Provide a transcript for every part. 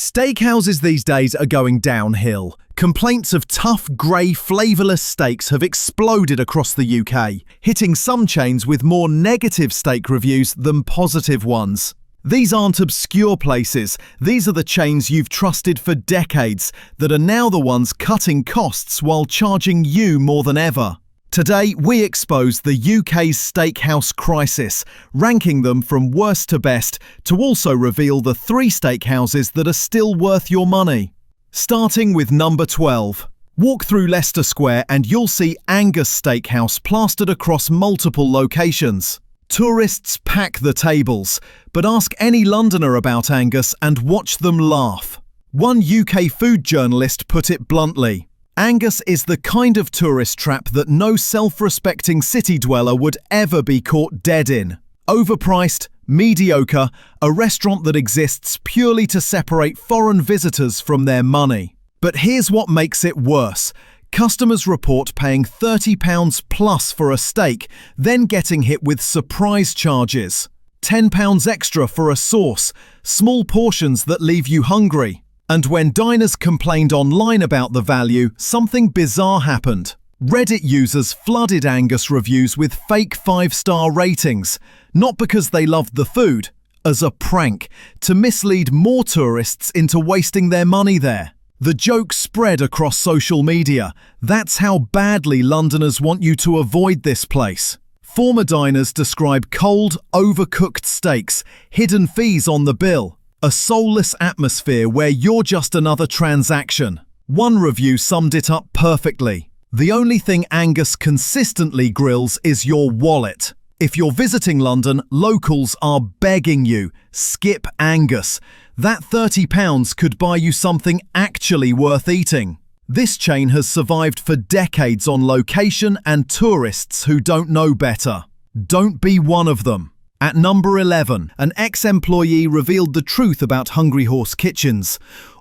Steakhouses these days are going downhill. Complaints of tough, grey, flavourless steaks have exploded across the UK, hitting some chains with more negative steak reviews than positive ones. These aren't obscure places, these are the chains you've trusted for decades that are now the ones cutting costs while charging you more than ever. Today, we expose the UK's steakhouse crisis, ranking them from worst to best, to also reveal the 3 steakhouses that are still worth your money. Starting with number 12. Walk through Leicester Square and you'll see Angus Steakhouse plastered across multiple locations. Tourists pack the tables, but ask any Londoner about Angus and watch them laugh. One UK food journalist put it bluntly: Angus is the kind of tourist trap that no self-respecting city dweller would ever be caught dead in. Overpriced, mediocre, a restaurant that exists purely to separate foreign visitors from their money. But here's what makes it worse. Customers report paying £30 plus for a steak, then getting hit with surprise charges. £10 extra for a sauce, small portions that leave you hungry. And when diners complained online about the value, something bizarre happened. Reddit users flooded Angus reviews with fake 5-star ratings, not because they loved the food, as a prank, to mislead more tourists into wasting their money there. The joke spread across social media. That's how badly Londoners want you to avoid this place. Former diners describe cold, overcooked steaks, hidden fees on the bill, a soulless atmosphere where you're just another transaction. One review summed it up perfectly. The only thing Angus consistently grills is your wallet. If you're visiting London, locals are begging you, skip Angus. That £30 could buy you something actually worth eating. This chain has survived for decades on location and tourists who don't know better. Don't be one of them. At number 11, an ex-employee revealed the truth about Hungry Horse kitchens.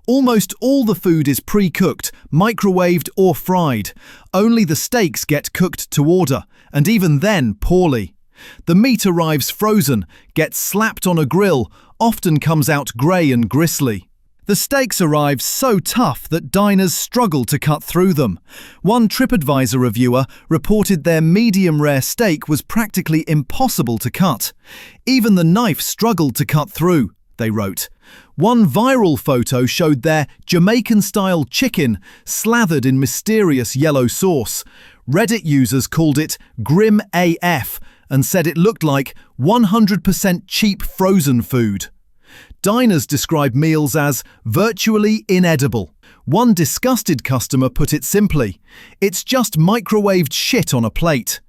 Almost all the food is pre-cooked, microwaved or fried. Only the steaks get cooked to order, and even then poorly. The meat arrives frozen, gets slapped on a grill, often comes out grey and gristly. The steaks arrive so tough that diners struggle to cut through them. One TripAdvisor reviewer reported their medium-rare steak was practically impossible to cut. Even the knife struggled to cut through, they wrote. One viral photo showed their Jamaican-style chicken slathered in mysterious yellow sauce. Reddit users called it grim AF and said it looked like 100% cheap frozen food. Diners describe meals as virtually inedible. One disgusted customer put it simply: it's just microwaved shit on a plate.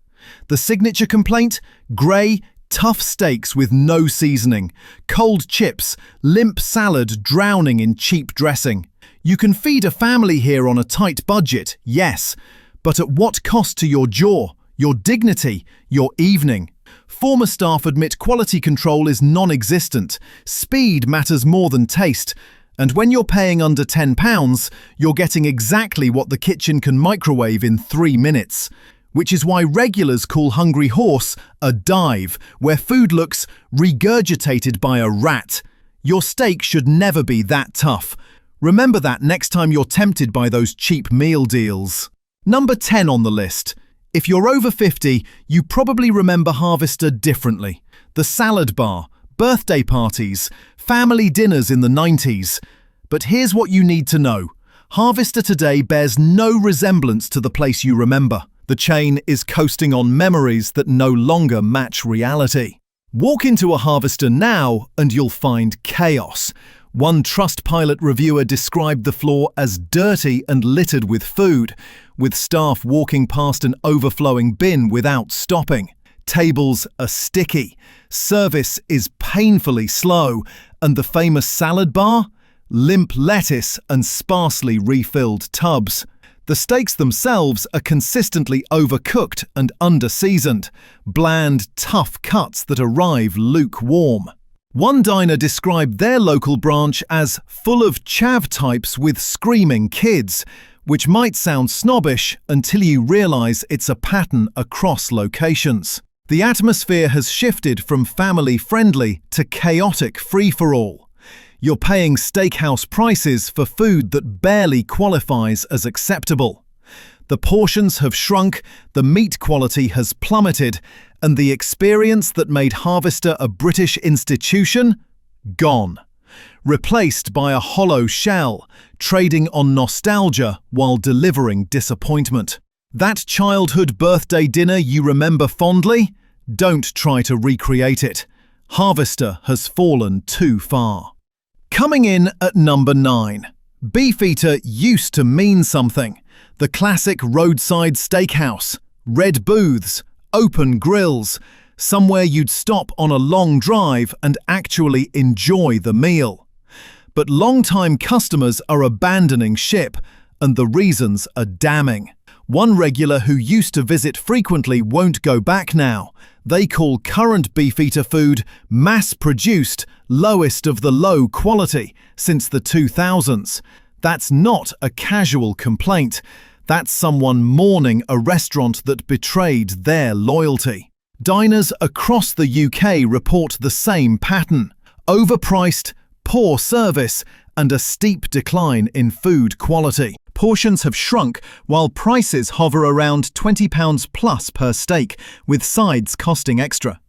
The signature complaint? Grey, tough steaks with no seasoning, cold chips, limp salad drowning in cheap dressing. You can feed a family here on a tight budget, yes, but at what cost to your jaw, your dignity, your evening? Former staff admit quality control is non-existent. Speed matters more than taste. And when you're paying under £10, you're getting exactly what the kitchen can microwave in 3 minutes. Which is why regulars call Hungry Horse a dive, where food looks regurgitated by a rat. Your steak should never be that tough. Remember that next time you're tempted by those cheap meal deals. Number 10 on the list. If you're over 50, you probably remember Harvester differently. The salad bar, birthday parties, family dinners in the 90s. But here's what you need to know. Harvester today bears no resemblance to the place you remember. The chain is coasting on memories that no longer match reality. Walk into a Harvester now and you'll find chaos. One Trustpilot reviewer described the floor as dirty and littered with food, with staff walking past an overflowing bin without stopping. Tables are sticky, service is painfully slow, and the famous salad bar? Limp lettuce and sparsely refilled tubs. The steaks themselves are consistently overcooked and under-seasoned, bland, tough cuts that arrive lukewarm. One diner described their local branch as full of chav types with screaming kids, which might sound snobbish until you realise it's a pattern across locations. The atmosphere has shifted from family-friendly to chaotic free-for-all. You're paying steakhouse prices for food that barely qualifies as acceptable. The portions have shrunk, the meat quality has plummeted, and the experience that made Harvester a British institution? Gone. Replaced by a hollow shell, trading on nostalgia while delivering disappointment. That childhood birthday dinner you remember fondly? Don't try to recreate it. Harvester has fallen too far. Coming in at number 9. Beefeater used to mean something. The classic roadside steakhouse, red booths, open grills, somewhere you'd stop on a long drive and actually enjoy the meal. But long-time customers are abandoning ship, and the reasons are damning. One regular who used to visit frequently won't go back now. They call current Beefeater food mass-produced, lowest of the low quality since the 2000s. That's not a casual complaint. That's someone mourning a restaurant that betrayed their loyalty. Diners across the UK report the same pattern: overpriced, poor service, and a steep decline in food quality. Portions have shrunk while prices hover around £20 plus per steak, with sides costing extra.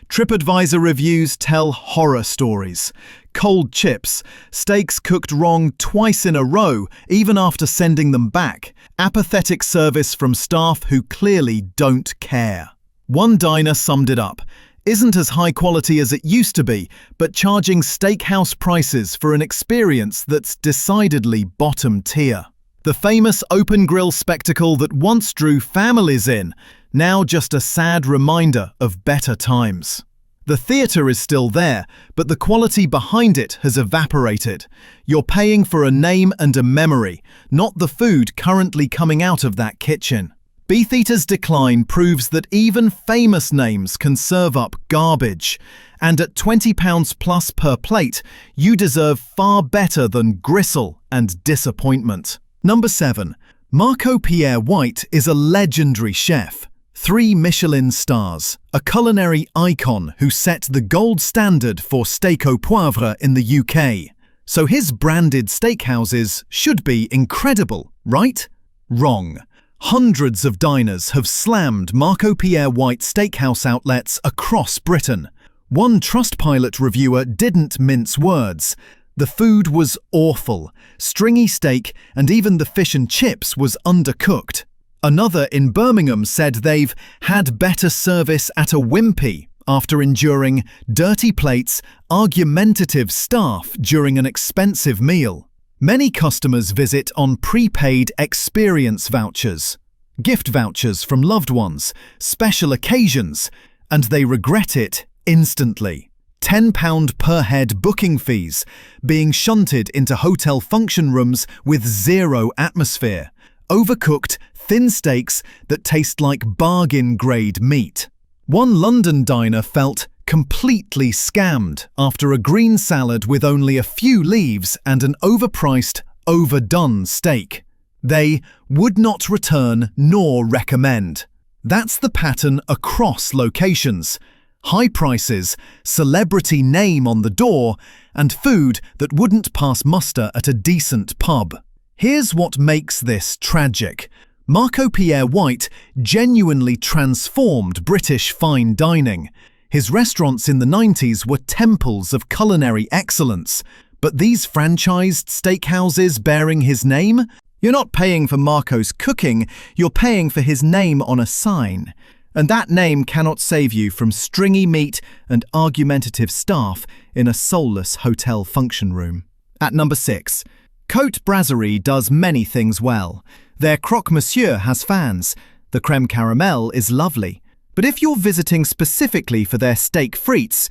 TripAdvisor reviews tell horror stories. Cold chips, steaks cooked wrong twice in a row, even after sending them back. Apathetic service from staff who clearly don't care. One diner summed it up. Isn't as high quality as it used to be, but charging steakhouse prices for an experience that's decidedly bottom tier. The famous open grill spectacle that once drew families in, now just a sad reminder of better times. The theatre is still there, but the quality behind it has evaporated. You're paying for a name and a memory, not the food currently coming out of that kitchen. Beefeater's decline proves that even famous names can serve up garbage. And at £20 plus per plate, you deserve far better than gristle and disappointment. Number 7. Marco Pierre White is a legendary chef. 3 Michelin stars, a culinary icon who set the gold standard for steak au poivre in the UK. So his branded steakhouses should be incredible, right? Wrong. Hundreds of diners have slammed Marco Pierre White steakhouse outlets across Britain. One Trustpilot reviewer didn't mince words. The food was awful, stringy steak, and even the fish and chips was undercooked. Another in Birmingham said they've had better service at a Wimpy after enduring dirty plates, argumentative staff during an expensive meal. Many customers visit on prepaid experience vouchers, gift vouchers from loved ones, special occasions, and they regret it instantly. £10 per head booking fees, being shunted into hotel function rooms with zero atmosphere, overcooked, thin steaks that taste like bargain-grade meat. One London diner felt completely scammed after a green salad with only a few leaves and an overpriced, overdone steak. They would not return nor recommend. That's the pattern across locations. High prices, celebrity name on the door, and food that wouldn't pass muster at a decent pub. Here's what makes this tragic. Marco Pierre White genuinely transformed British fine dining. His restaurants in the 90s were temples of culinary excellence. But these franchised steakhouses bearing his name? You're not paying for Marco's cooking, you're paying for his name on a sign. And that name cannot save you from stringy meat and argumentative staff in a soulless hotel function room. At number 6. Côte Brasserie does many things well. Their croque monsieur has fans. The creme caramel is lovely. But if you're visiting specifically for their steak frites,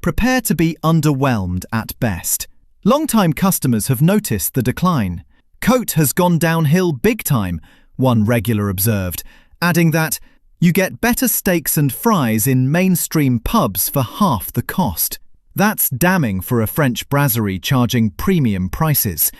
prepare to be underwhelmed at best. Long-time customers have noticed the decline. Côte has gone downhill big time, one regular observed, adding that you get better steaks and fries in mainstream pubs for half the cost. That's damning for a French brasserie charging premium prices.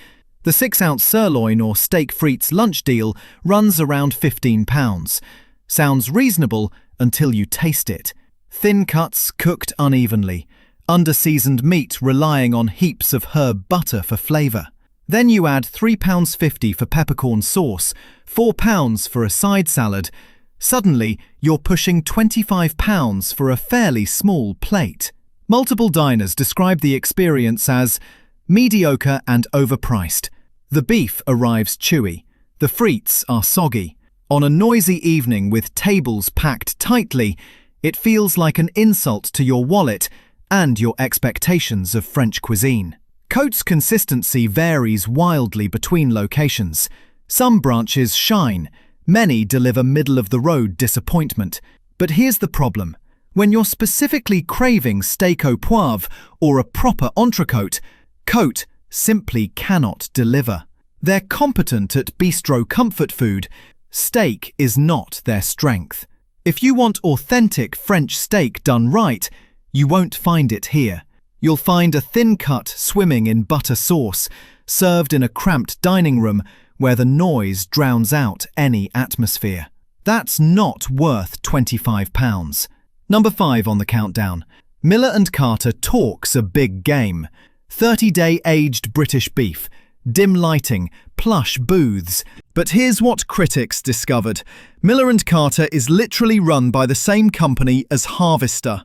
The 6-ounce sirloin or steak frites lunch deal runs around £15. Sounds reasonable until you taste it. Thin cuts cooked unevenly. under-seasoned meat relying on heaps of herb butter for flavour. Then you add £3.50 for peppercorn sauce, £4 for a side salad. Suddenly, you're pushing £25 for a fairly small plate. Multiple diners describe the experience as mediocre and overpriced. The beef arrives chewy. The frites are soggy. On a noisy evening with tables packed tightly, it feels like an insult to your wallet and your expectations of French cuisine. Côte's consistency varies wildly between locations. Some branches shine, many deliver middle-of-the-road disappointment. But here's the problem. When you're specifically craving steak au poivre or a proper entrecôte, Côte simply cannot deliver. They're competent at bistro comfort food. Steak is not their strength. If you want authentic French steak done right, you won't find it here. You'll find a thin cut swimming in butter sauce, served in a cramped dining room where the noise drowns out any atmosphere. That's not worth £25. Number 5 on the countdown. Miller & Carter talks a big game. 30-day aged British beef, dim lighting, plush booths. But here's what critics discovered. Miller & Carter is literally run by the same company as Harvester.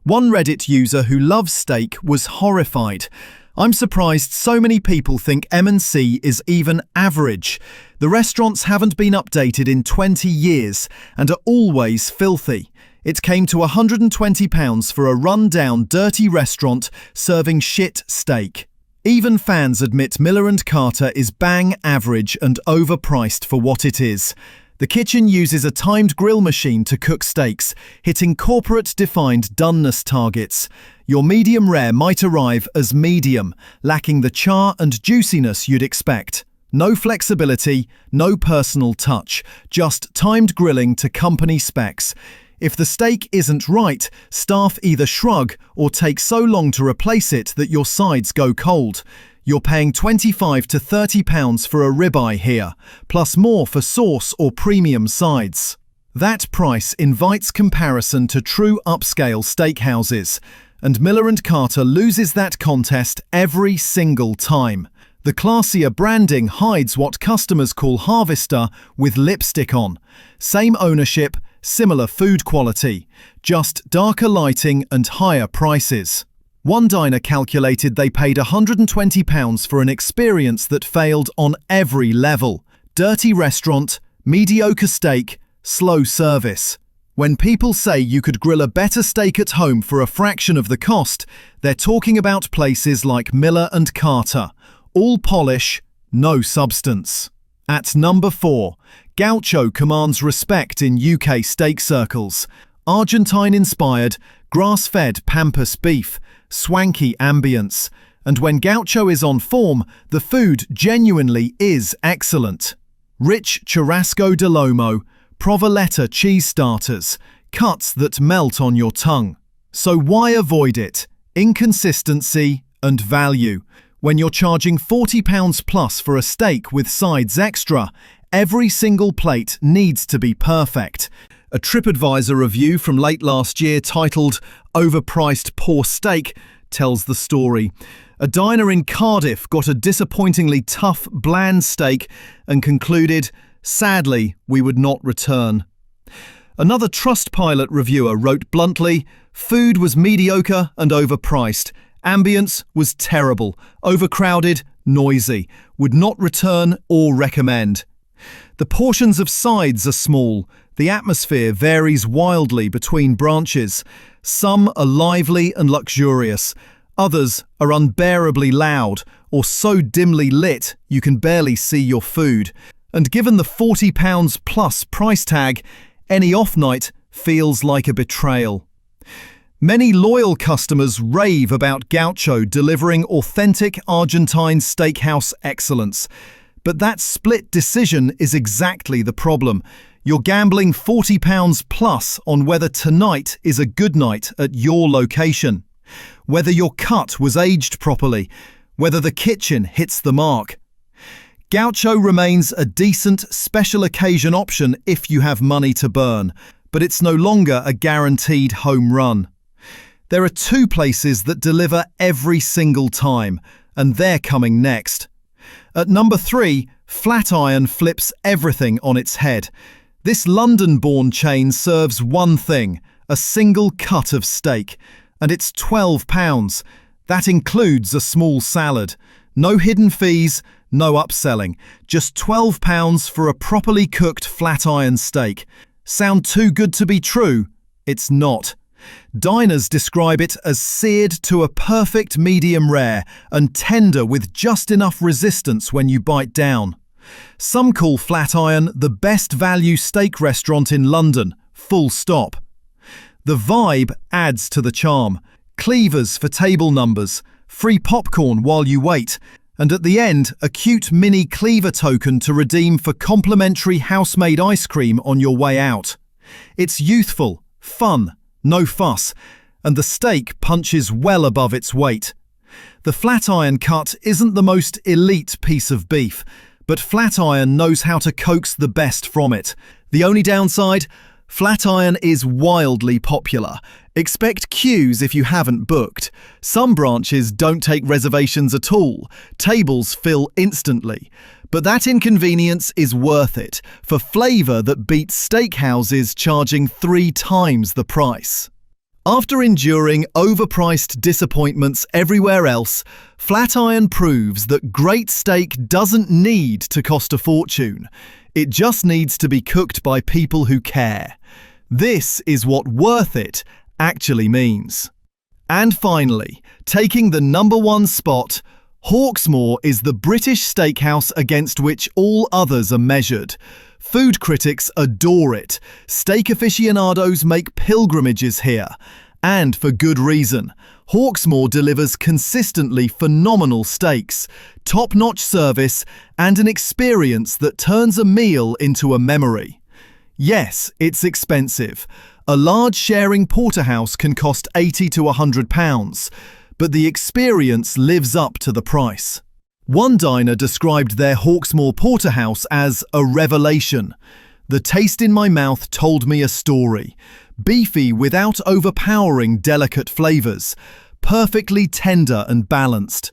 One Reddit user who loves steak was horrified. I'm surprised so many people think M&C is even average. The restaurants haven't been updated in 20 years and are always filthy. It came to £120 for a run-down, dirty restaurant serving shit steak. Even fans admit Miller & Carter is bang average and overpriced for what it is. The kitchen uses a timed grill machine to cook steaks, hitting corporate-defined doneness targets. Your medium rare might arrive as medium, lacking the char and juiciness you'd expect. No flexibility, no personal touch, just timed grilling to company specs. If the steak isn't right, staff either shrug or take so long to replace it that your sides go cold. You're paying £25 to £30 for a ribeye here, plus more for sauce or premium sides. That price invites comparison to true upscale steakhouses, and Miller & Carter loses that contest every single time. The classier branding hides what customers call Harvester with lipstick on. Same ownership, similar food quality, just darker lighting and higher prices. One diner calculated they paid £120 for an experience that failed on every level. Dirty restaurant, mediocre steak, slow service. When people say you could grill a better steak at home for a fraction of the cost, they're talking about places like Miller & Carter. All polish, no substance. At number 4, Gaucho commands respect in UK steak circles. Argentine-inspired, grass-fed pampas beef, swanky ambience, and when Gaucho is on form, the food genuinely is excellent. Rich churrasco de lomo, provoletta cheese starters, cuts that melt on your tongue. So why avoid it? Inconsistency and value. When you're charging £40 plus for a steak with sides extra, every single plate needs to be perfect. A TripAdvisor review from late last year titled "Overpriced Poor Steak" tells the story. A diner in Cardiff got a disappointingly tough, bland steak and concluded, "Sadly, we would not return." Another Trustpilot reviewer wrote bluntly, "Food was mediocre and overpriced. Ambience was terrible, overcrowded, noisy. Would not return or recommend." The portions of sides are small. The atmosphere varies wildly between branches. Some are lively and luxurious. Others are unbearably loud or so dimly lit you can barely see your food. And given the £40 plus price tag, any off night feels like a betrayal. Many loyal customers rave about Gaucho delivering authentic Argentine steakhouse excellence. But that split decision is exactly the problem. You're gambling £40 plus on whether tonight is a good night at your location, whether your cut was aged properly, whether the kitchen hits the mark. Gaucho remains a decent special occasion option if you have money to burn, but it's no longer a guaranteed home run. There are two places that deliver every single time, and they're coming next. At number 3, Flatiron flips everything on its head. This London-born chain serves one thing, a single cut of steak, and it's £12. That includes a small salad. No hidden fees, no upselling. Just £12 for a properly cooked Flatiron steak. Sound too good to be true? It's not. Diners describe it as seared to a perfect medium rare and tender with just enough resistance when you bite down. Some call Flatiron the best value steak restaurant in London, full stop. The vibe adds to the charm. Cleavers for table numbers, free popcorn while you wait, and at the end, a cute mini cleaver token to redeem for complimentary house-made ice cream on your way out. It's youthful, fun, no fuss, and the steak punches well above its weight. The Flatiron cut isn't the most elite piece of beef, but Flatiron knows how to coax the best from it. The only downside? Flatiron is wildly popular. Expect queues if you haven't booked. Some branches don't take reservations at all. Tables fill instantly. But that inconvenience is worth it for flavour that beats steakhouses charging 3 times the price. After enduring overpriced disappointments everywhere else, Flatiron proves that great steak doesn't need to cost a fortune. It just needs to be cooked by people who care. This is what worth it actually means. And finally, taking the number 1 spot, Hawksmoor is the British steakhouse against which all others are measured. Food critics adore it. Steak aficionados make pilgrimages here. And for good reason. Hawksmoor delivers consistently phenomenal steaks, top-notch service, and an experience that turns a meal into a memory. Yes, it's expensive. A large sharing porterhouse can cost £80 to £100, but the experience lives up to the price. One diner described their Hawksmoor porterhouse as a revelation. The taste in my mouth told me a story. Beefy without overpowering delicate flavours, perfectly tender and balanced.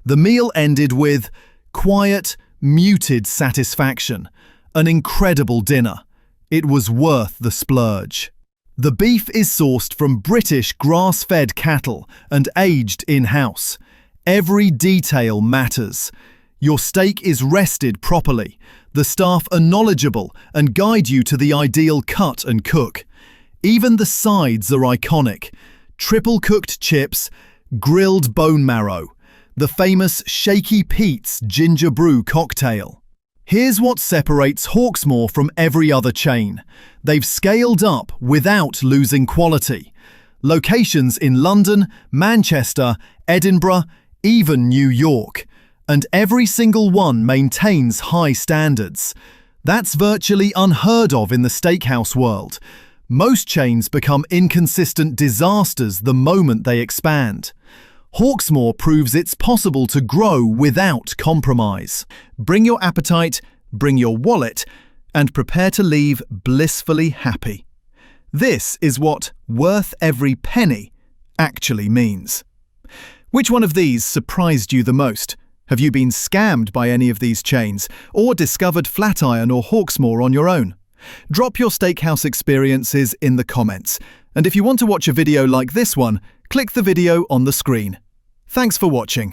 The meal ended with quiet, muted satisfaction. An incredible dinner. It was worth the splurge. The beef is sourced from British grass-fed cattle and aged in-house. Every detail matters. Your steak is rested properly. The staff are knowledgeable and guide you to the ideal cut and cook. Even the sides are iconic. Triple-cooked chips, grilled bone marrow, the famous Shaky Pete's ginger brew cocktail. Here's what separates Hawksmoor from every other chain. They've scaled up without losing quality. Locations in London, Manchester, Edinburgh, even New York. And every single one maintains high standards. That's virtually unheard of in the steakhouse world. Most chains become inconsistent disasters the moment they expand. Hawksmoor proves it's possible to grow without compromise. Bring your appetite, bring your wallet, and prepare to leave blissfully happy. This is what worth every penny actually means. Which one of these surprised you the most? Have you been scammed by any of these chains, or discovered Flatiron or Hawksmoor on your own? Drop your steakhouse experiences in the comments, and if you want to watch a video like this one, click the video on the screen. Thanks for watching.